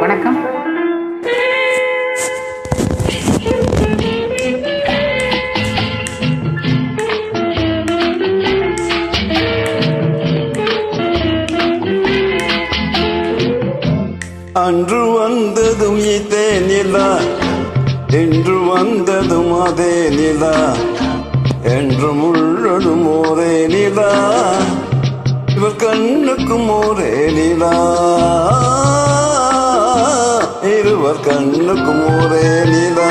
வணக்கம். அன்று வந்ததும் இதே நிலா, என்று வந்ததும் அதே நிலா, என்றும் உள்ளதும் ஒரே நிலா, இவர் கண்ணுக்கும் ஒரே நிலா, இருவர் கண்ணுக்கும் ஒரே நிலா.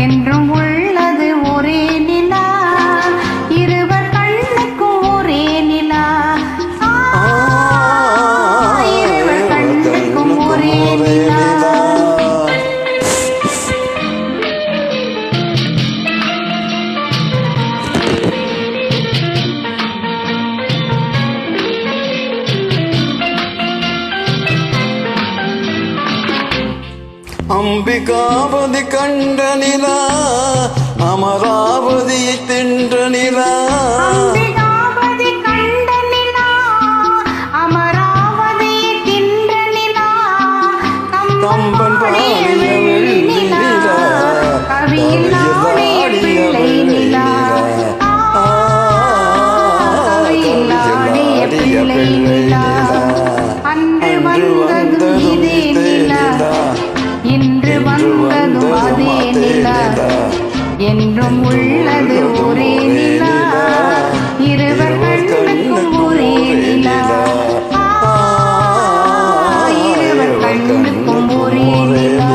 என்றும் உள்ளது ஒரே நிலா, இருவர் கண்ணுக்கும் ஒரே நிலா, இருவர் கண்ணுக்கும் ஒரே நிலா. அம்பிகாபதி கண்ட நிலா, அமராவதியை தின்ற நிலா, அம்பிகாபதி கண்ட நிலா, அமராவதியை தின்ற நிலா, கம்பன் பாடிய வெள்ளி நிலா, கவியில் ஆடிய பிள்ளை நிலா, கவியில் ஆடிய பிள்ளை நிலா. அன்று வந்ததும் இதே நிலா, இன்று வந்ததும் அதே நிலா, என்றும் உள்ளது ஒரே நிலா, இருவர் கண்ணுக்கும் ஒரே நிலா, இருவர் கண்ணுக்கும் ஒரே நிலா.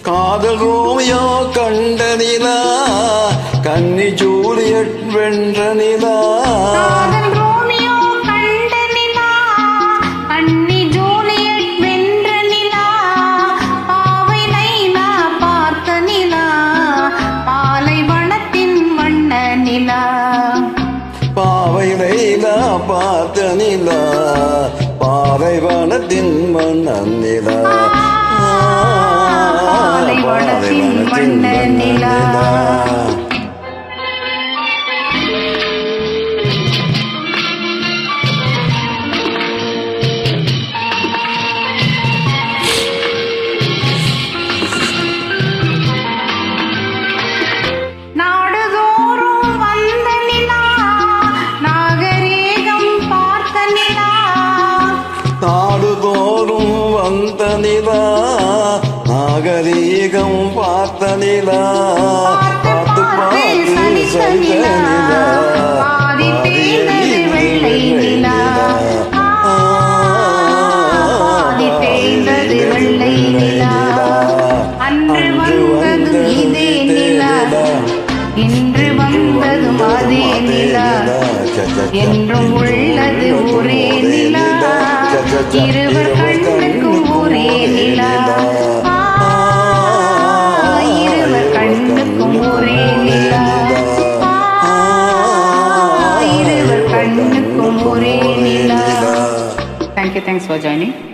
காதல் ரோமியோ கண்ட நிலா, கன்னி ஜூலியட் வென்ற நிலா, காதல் ரோமியோ கண்ட நிலா, கன்னி ஜூலியட் வென்ற நிலா, பாவை லைலா பார்த்த நிலா, பாலைவனத்தின் வண்ண நிலா, பாவை லைலா பார்த்த நிலா, பாலைவனத்தின் வண்ண நிலா, பாலைவனத்தின் வண்ண நிலா. நாடுதோறும் வந்த நிலா, நாகரீகம் பார்த்த நிலா, நாடுதோறும் வந்த நிலா, நாகரீகம் பார்த்த நிலா, பார்த்து பார்த்து சரித்த நிலா, பாதி தேய்ந்தது வெள்ளை நிலா, பாதி தேய்ந்தது வெள்ளை நிலா. அன்று வந்ததும் இதே நிலா, இன்று வந்ததும் அதே நிலா, என்றும் உள்ளது ஒரே நிலா, இருவர் கண்ணுக்கும் ஒரே நிலா, இருவர் கண்ணுக்கும் ஒரே நிலா, இருவர் கண்ணுக்கும் ஒரே நிலா. Thank you. Thanks for joining.